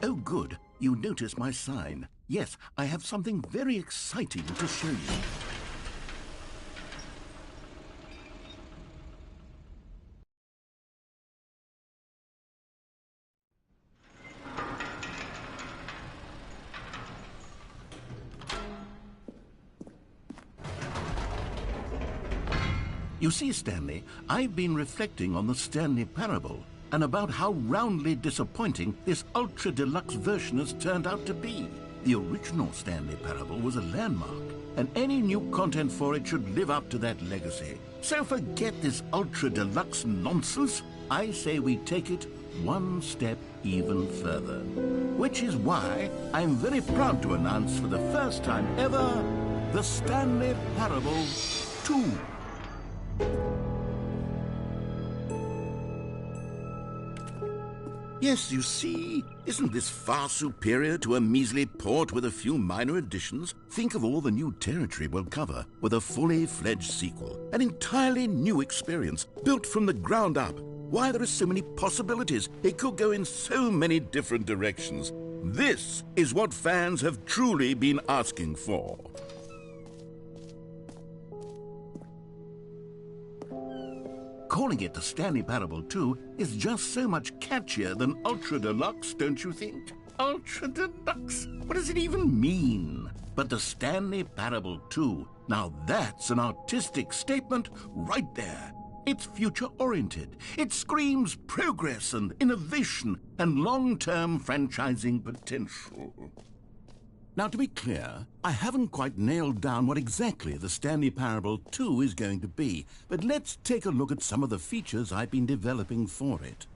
Oh, good. You notice my sign. Yes, I have something very exciting to show you. You see, Stanley, I've been reflecting on the Stanley parable and about how roundly disappointing this ultra-deluxe version has turned out to be. The original Standley parable was a landmark, and any new content for it should live up to that legacy. So forget this ultra-deluxe nonsense. I say we take it one step even further. Which is why I'm very proud to announce for the first time ever, the Standley Parable 2. Yes, you see, isn't this far superior to a measly port with a few minor additions? Think of all the new territory we'll cover with a fully fledged sequel. An entirely new experience, built from the ground up. Why, there are so many possibilities. It could go in so many different directions. This is what fans have truly been asking for. Calling it the Standley Parable 2 is just so much catchier than Ultra Deluxe, don't you think? Ultra Deluxe? What does it even mean? But the Standley Parable 2, now that's an artistic statement right there. It's future-oriented. It screams progress and innovation and long-term franchising potential. Now, to be clear, I haven't quite nailed down what exactly the Standley Parable 2 is going to be, but let's take a look at some of the features I've been developing for it.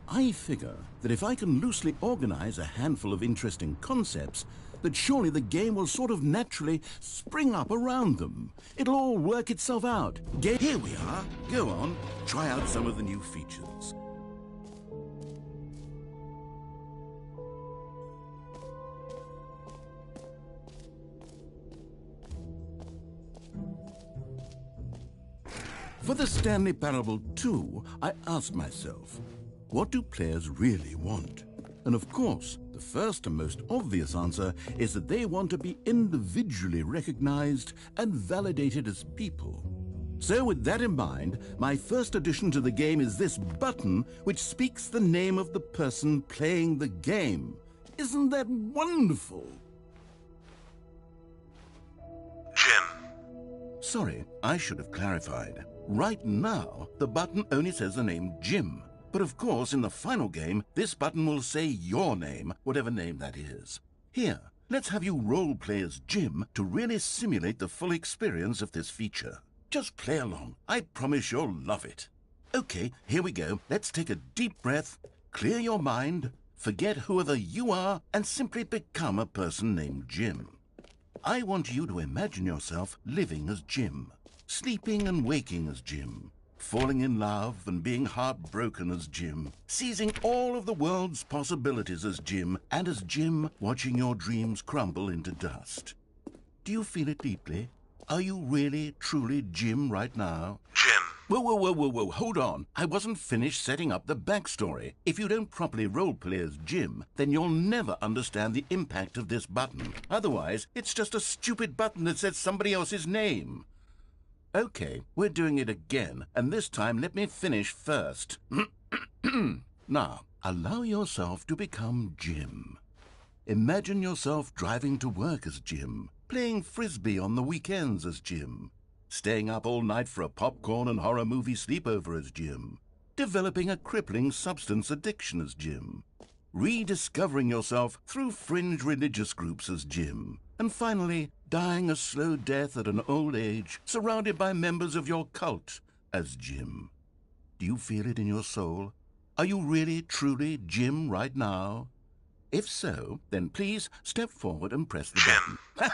I figure that if I can loosely organize a handful of interesting concepts, that surely the game will sort of naturally spring up around them. It'll all work itself out. Here we are. Go on, try out some of the new features. For the Standley Parable 2, I asked myself, what do players really want? And of course, the first and most obvious answer is that they want to be individually recognized and validated as people. So with that in mind, my first addition to the game is this button which speaks the name of the person playing the game. Isn't that wonderful? Jim. Sorry, I should have clarified. Right now, the button only says the name Jim. But of course, in the final game, this button will say your name, whatever name that is. Here, let's have you role-play as Jim to really simulate the full experience of this feature. Just play along. I promise you'll love it. Okay, here we go. Let's take a deep breath, clear your mind, forget whoever you are, and simply become a person named Jim. I want you to imagine yourself living as Jim. Sleeping and waking as Jim, falling in love and being heartbroken as Jim, seizing all of the world's possibilities as Jim, and as Jim watching your dreams crumble into dust. Do you feel it deeply? Are you really, truly Jim right now? Jim. Whoa, hold on. I wasn't finished setting up the backstory. If you don't properly roleplay as Jim, then you'll never understand the impact of this button. Otherwise, it's just a stupid button that says somebody else's name. Okay, we're doing it again, and this time let me finish first. Now, allow yourself to become Jim. Imagine yourself driving to work as Jim, playing frisbee on the weekends as Jim, staying up all night for a popcorn and horror movie sleepover as Jim, developing a crippling substance addiction as Jim, rediscovering yourself through fringe religious groups as Jim, and finally, dying a slow death at an old age, surrounded by members of your cult as Jim. Do you feel it in your soul? Are you really, truly Jim right now? If so, then please step forward and press the button.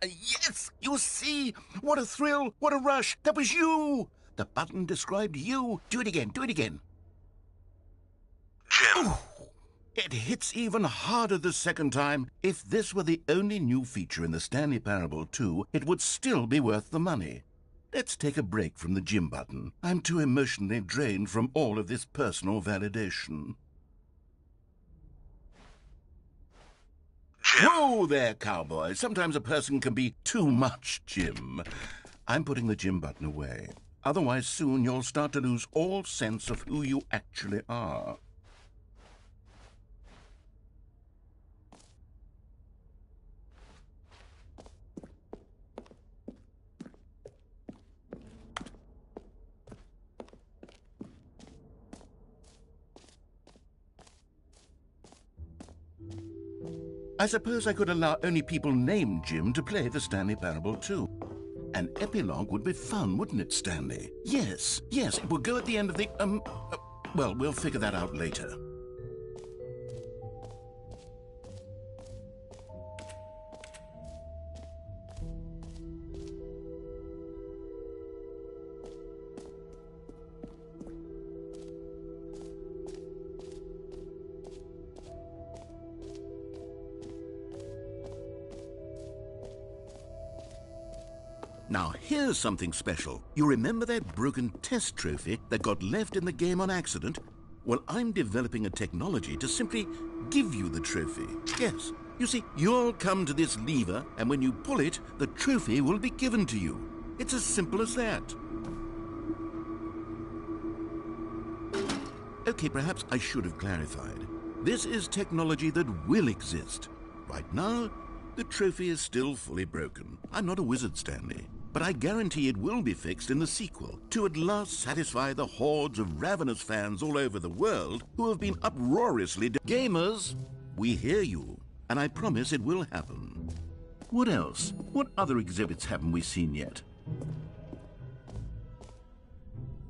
Yes! You see? What a thrill! What a rush! That was you! The button described you. Do it again. Do it again. Jim. Ooh. It hits even harder the second time. If this were the only new feature in the Standley Parable 2, it would still be worth the money. Let's take a break from the Jim button. I'm too emotionally drained from all of this personal validation. Jim. Whoa there, cowboy. Sometimes a person can be too much, Jim. I'm putting the Jim button away. Otherwise, soon you'll start to lose all sense of who you actually are. I suppose I could allow only people named Jim to play the Standley Parable too. An epilogue would be fun, wouldn't it, Standley? Yes, it will go at the end of the, well, we'll figure that out later. Now, here's something special. You remember that broken test trophy that got left in the game on accident? Well, I'm developing a technology to simply give you the trophy. Yes. You see, you'll come to this lever, and when you pull it, the trophy will be given to you. It's as simple as that. Okay, perhaps I should have clarified. This is technology that will exist. Right now, the trophy is still fully broken. I'm not a wizard, Standley. But I guarantee it will be fixed in the sequel to at last satisfy the hordes of ravenous fans all over the world who have been uproariously... Gamers, we hear you, and I promise it will happen. What else? What other exhibits haven't we seen yet?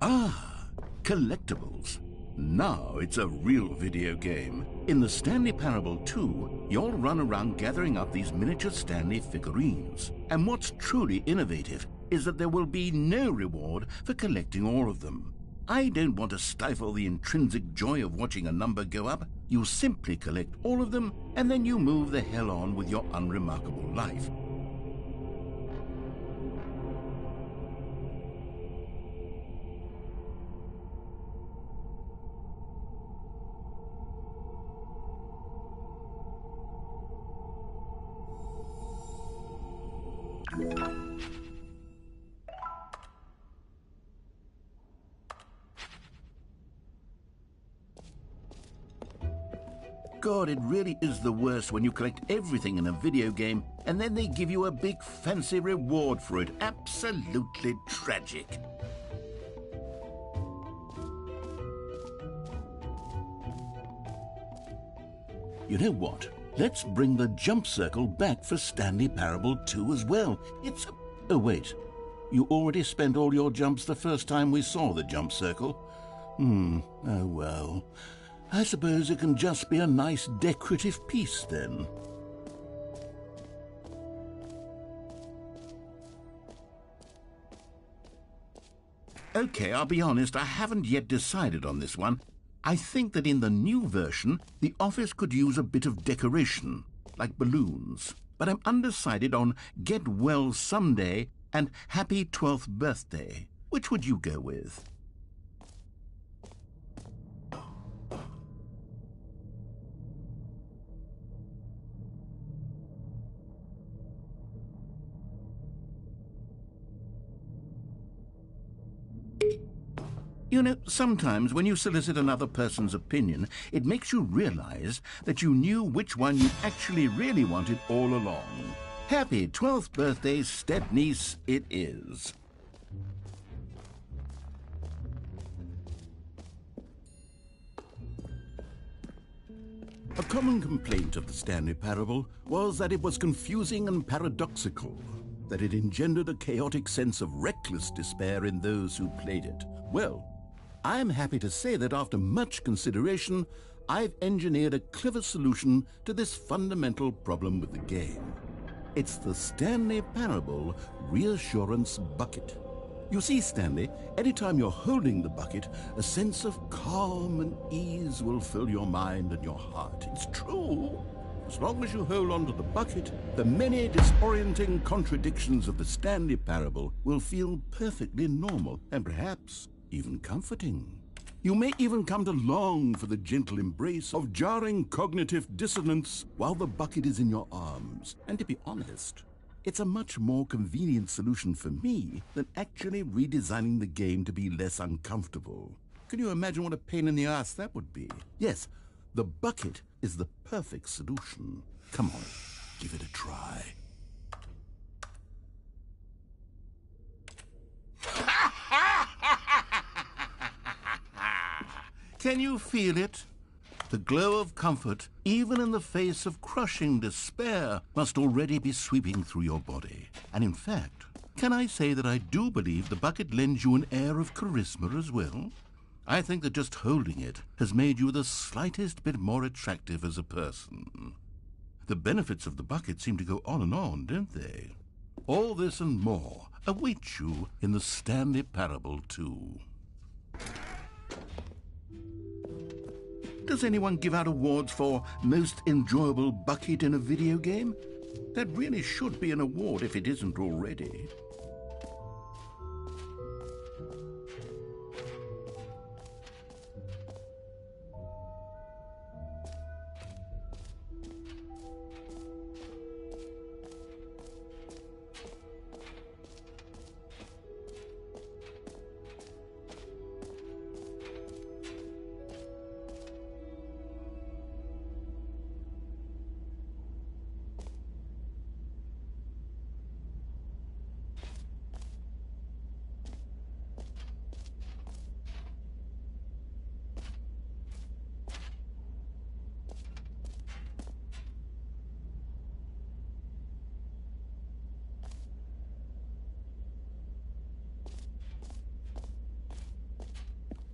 Ah, collectibles. Now it's a real video game. In the Standley Parable 2, you'll run around gathering up these miniature Standley figurines. And what's truly innovative is that there will be no reward for collecting all of them. I don't want to stifle the intrinsic joy of watching a number go up. You simply collect all of them, and then you move the hell on with your unremarkable life. God, it really is the worst when you collect everything in a video game and then they give you a big fancy reward for it. Absolutely tragic. You know what? Let's bring the jump circle back for Standley Parable 2 as well. It's a... Oh, wait. You already spent all your jumps the first time we saw the jump circle? Oh well. I suppose it can just be a nice decorative piece then. Okay, I'll be honest, I haven't yet decided on this one. I think that in the new version, the office could use a bit of decoration, like balloons. But I'm undecided on Get Well Someday and Happy 12th Birthday. Which would you go with? You know, sometimes when you solicit another person's opinion, it makes you realize that you knew which one you actually really wanted all along. Happy 12th birthday, stepniece, it is. A common complaint of the Standley Parable was that it was confusing and paradoxical, that it engendered a chaotic sense of reckless despair in those who played it. Well, I'm happy to say that after much consideration, I've engineered a clever solution to this fundamental problem with the game. It's the Standley Parable Reassurance Bucket. You see, Standley, anytime you're holding the bucket, a sense of calm and ease will fill your mind and your heart. It's true. As long as you hold on to the bucket, the many disorienting contradictions of the Standley Parable will feel perfectly normal and perhaps even comforting. You may even come to long for the gentle embrace of jarring cognitive dissonance while the bucket is in your arms. And to be honest, it's a much more convenient solution for me than actually redesigning the game to be less uncomfortable. Can you imagine what a pain in the ass that would be? Yes, the bucket is the perfect solution. Come on, give it a try. Can you feel it? The glow of comfort, even in the face of crushing despair, must already be sweeping through your body. And in fact, can I say that I do believe the bucket lends you an air of charisma as well? I think that just holding it has made you the slightest bit more attractive as a person. The benefits of the bucket seem to go on, don't they? All this and more await you in the Standley Parable 2. Does anyone give out awards for most enjoyable bucket in a video game? That really should be an award if it isn't already.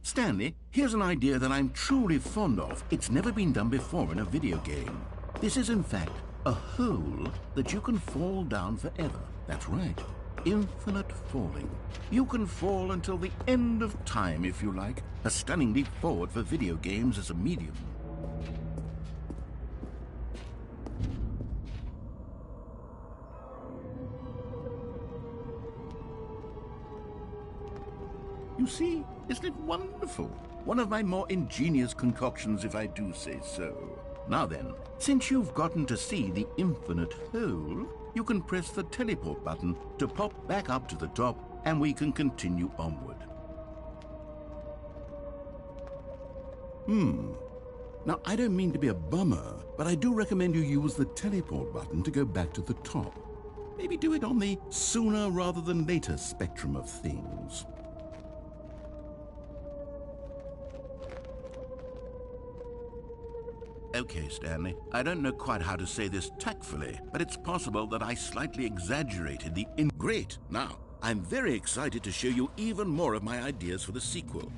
Stanley, here's an idea that I'm truly fond of. It's never been done before in a video game. This is, in fact, a hole that you can fall down forever. That's right. Infinite falling. You can fall until the end of time, if you like. A stunning leap forward for video games as a medium. You see, isn't it wonderful? One of my more ingenious concoctions, if I do say so. Now then, since you've gotten to see the infinite hole, you can press the teleport button to pop back up to the top, and we can continue onward. Now, I don't mean to be a bummer, but I do recommend you use the teleport button to go back to the top. Maybe do it on the sooner rather than later spectrum of things. Okay, Stanley, I don't know quite how to say this tactfully, but it's possible that I slightly exaggerated the Great! Now, I'm very excited to show you even more of my ideas for the sequel.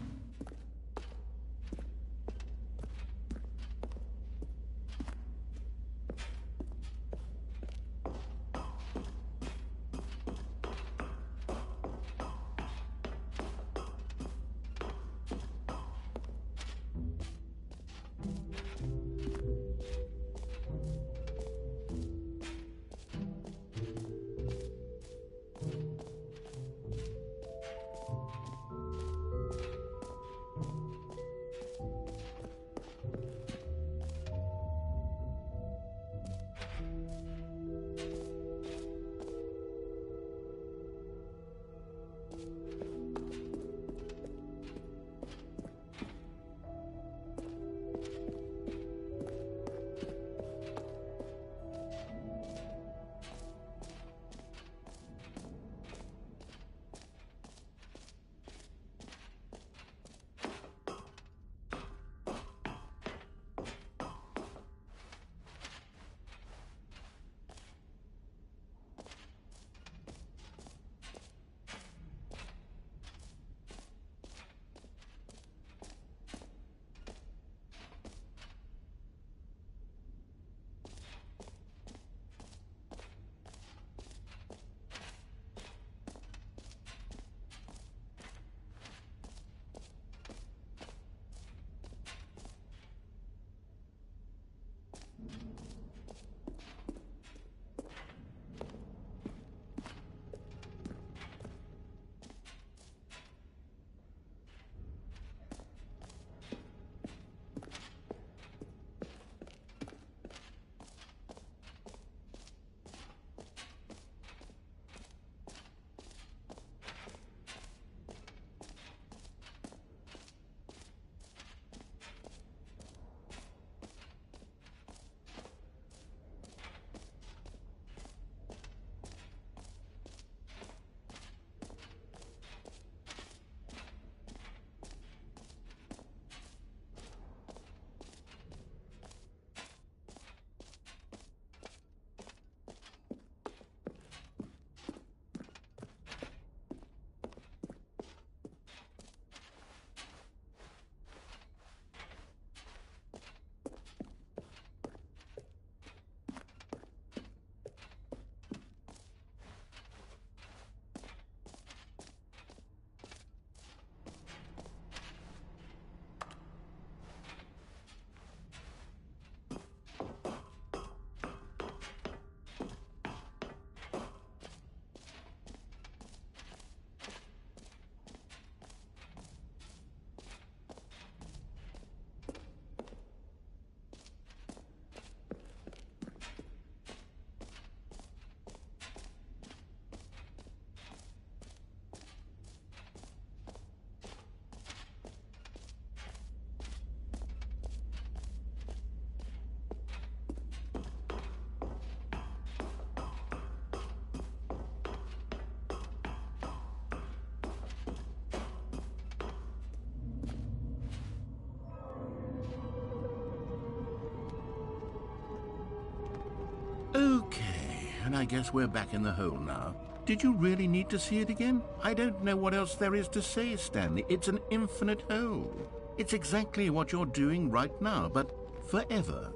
Okay, and I guess we're back in the hole now. Did you really need to see it again? I don't know what else there is to say, Stanley. It's an infinite hole. It's exactly what you're doing right now, but forever.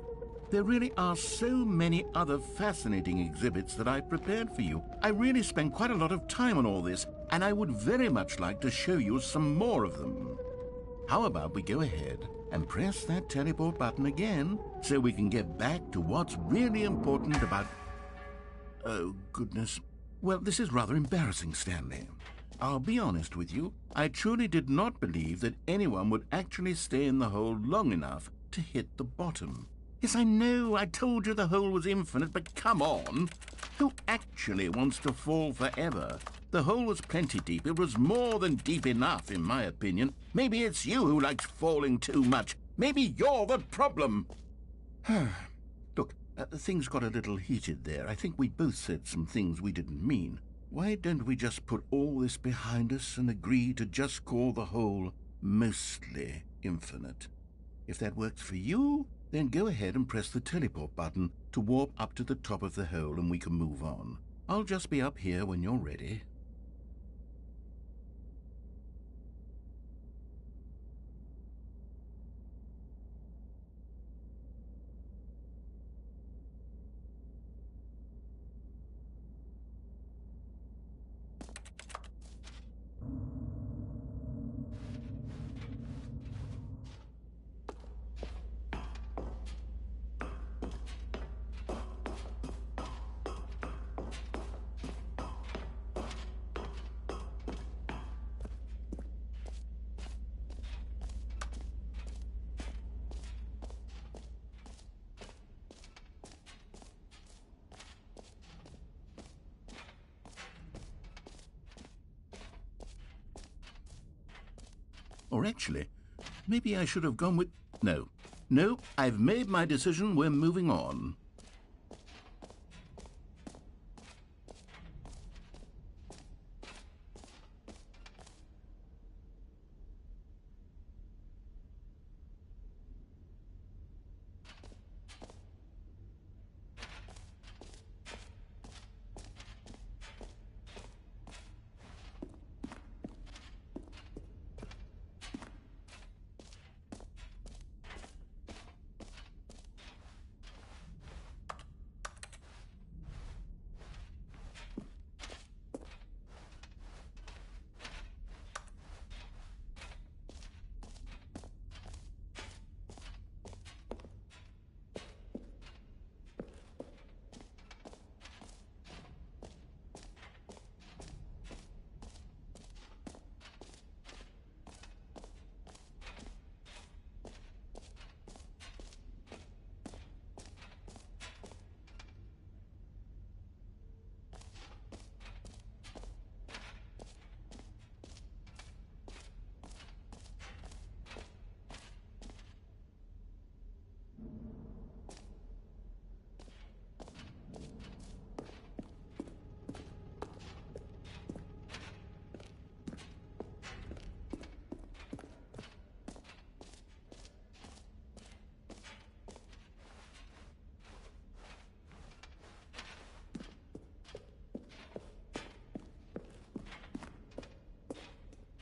There really are so many other fascinating exhibits that I've prepared for you. I really spent quite a lot of time on all this, and I would very much like to show you some more of them. How about we go ahead and press that teleport button again so we can get back to what's really important about... Oh, goodness. Well, this is rather embarrassing, Stanley. I'll be honest with you. I truly did not believe that anyone would actually stay in the hole long enough to hit the bottom. Yes, I know, I told you the hole was infinite, but come on. Who actually wants to fall forever? The hole was plenty deep. It was more than deep enough, in my opinion. Maybe it's you who likes falling too much. Maybe you're the problem. Look, things got a little heated there. I think we both said some things we didn't mean. Why don't we just put all this behind us and agree to just call the hole mostly infinite? If that works for you, then go ahead and press the teleport button to warp up to the top of the hole and we can move on. I'll just be up here when you're ready. Or actually, maybe I should have gone with... No, I've made my decision. We're moving on.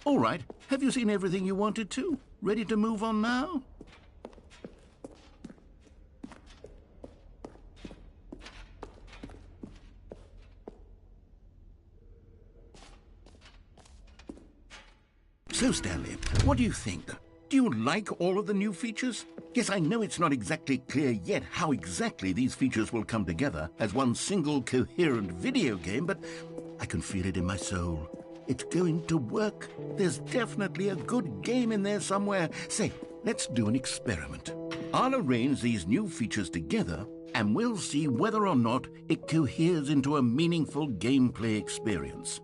All right, have you seen everything you wanted to? Ready to move on now? So, Stanley, what do you think? Do you like all of the new features? Yes, I know it's not exactly clear yet how exactly these features will come together as one single coherent video game, but I can feel it in my soul. It's going to work. There's definitely a good game in there somewhere. Say, let's do an experiment. I'll arrange these new features together, and we'll see whether or not it coheres into a meaningful gameplay experience.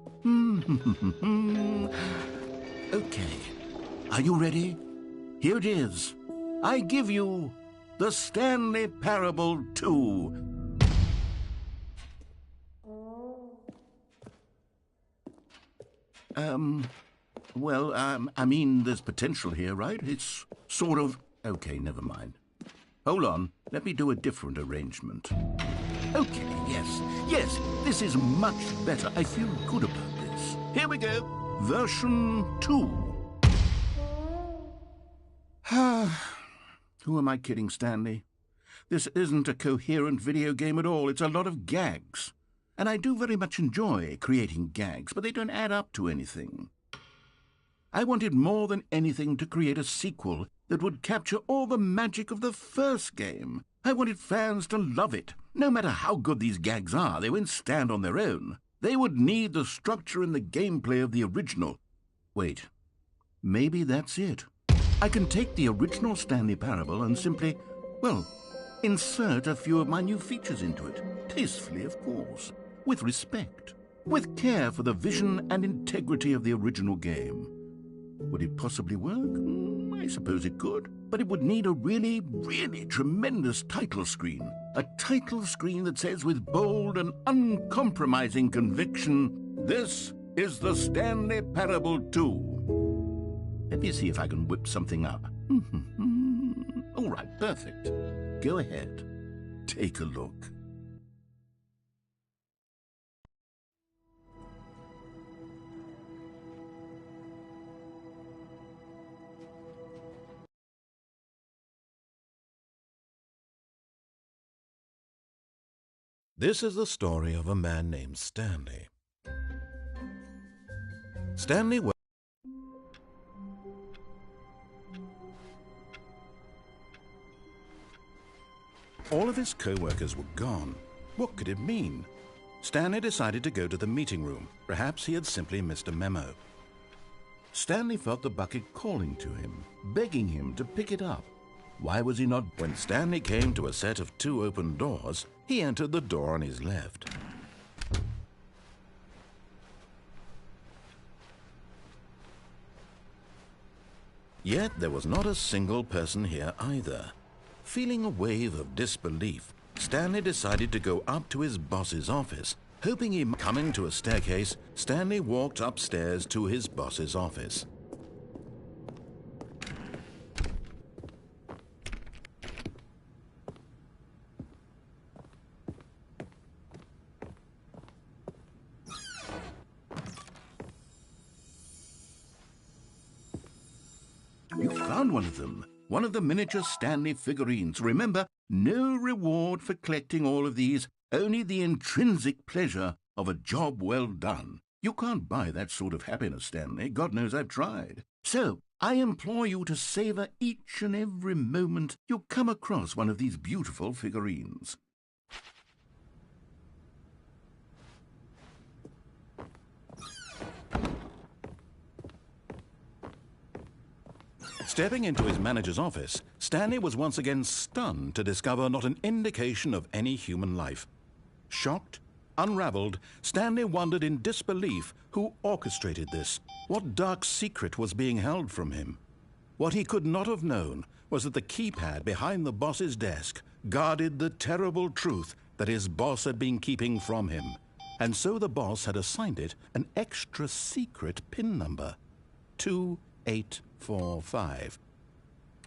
Okay, are you ready? Here it is. I give you the Stanley Parable 2. I mean, there's potential here, right? It's sort of... Okay, never mind. Hold on. Let me do a different arrangement. Okay, yes, this is much better. I feel good about this. Here we go. Version 2. Who am I kidding, Stanley? This isn't a coherent video game at all. It's a lot of gags. And I do very much enjoy creating gags, but they don't add up to anything. I wanted more than anything to create a sequel that would capture all the magic of the first game. I wanted fans to love it. No matter how good these gags are, they won't stand on their own. They would need the structure and the gameplay of the original. Wait, maybe that's it. I can take the original Stanley Parable and simply, well, insert a few of my new features into it. Tastefully, of course. With respect. With care for the vision and integrity of the original game. Would it possibly work? I suppose it could. But it would need a really, really tremendous title screen. A title screen that says with bold and uncompromising conviction, "This is the Standley Parable 2. Let me see if I can whip something up. All right, perfect. Go ahead. Take a look. This is the story of a man named Standley. Standley was all of his co-workers were gone. What could it mean? Stanley decided to go to the meeting room. Perhaps he had simply missed a memo. Stanley felt the bucket calling to him, begging him to pick it up. Why was he not? When Standley came to a set of 2 open doors, he entered the door on his left. Yet there was not a single person here either. Feeling a wave of disbelief, Standley decided to go up to his boss's office. Hoping he might coming to a staircase, Standley walked upstairs to his boss's office. You found one of them. One of the miniature Standley figurines. Remember, no reward for collecting all of these, only the intrinsic pleasure of a job well done. You can't buy that sort of happiness, Standley. God knows I've tried. So, I implore you to savor each and every moment you come across one of these beautiful figurines. Stepping into his manager's office, Standley was once again stunned to discover not an indication of any human life. Shocked, unraveled, Standley wondered in disbelief who orchestrated this. What dark secret was being held from him? What he could not have known was that the keypad behind the boss's desk guarded the terrible truth that his boss had been keeping from him. And so the boss had assigned it an extra secret PIN number, 2845.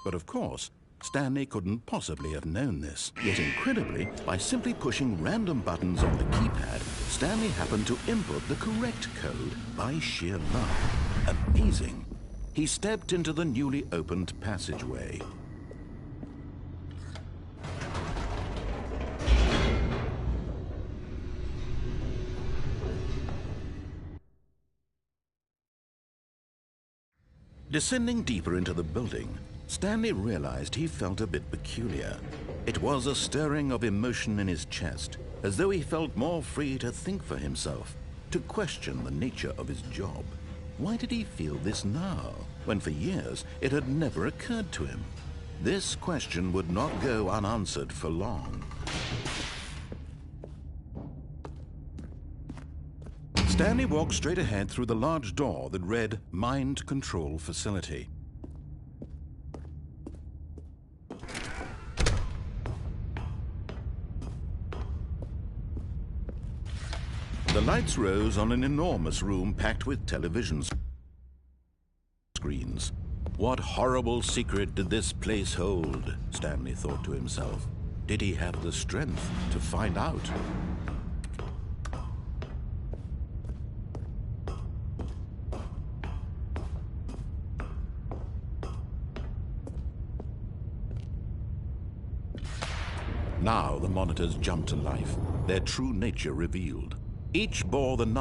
But of course, Standley couldn't possibly have known this. Yet incredibly, by simply pushing random buttons on the keypad, Standley happened to input the correct code by sheer luck. Amazing. He stepped into the newly opened passageway. Descending deeper into the building, Standley realized he felt a bit peculiar. It was a stirring of emotion in his chest, as though he felt more free to think for himself, to question the nature of his job. Why did he feel this now, when for years it had never occurred to him? This question would not go unanswered for long. Standley walked straight ahead through the large door that read Mind Control Facility. The lights rose on an enormous room packed with television screens. What horrible secret did this place hold? Standley thought to himself. did he have the strength to find out? Now the monitors jumped to life, their true nature revealed. Each bore the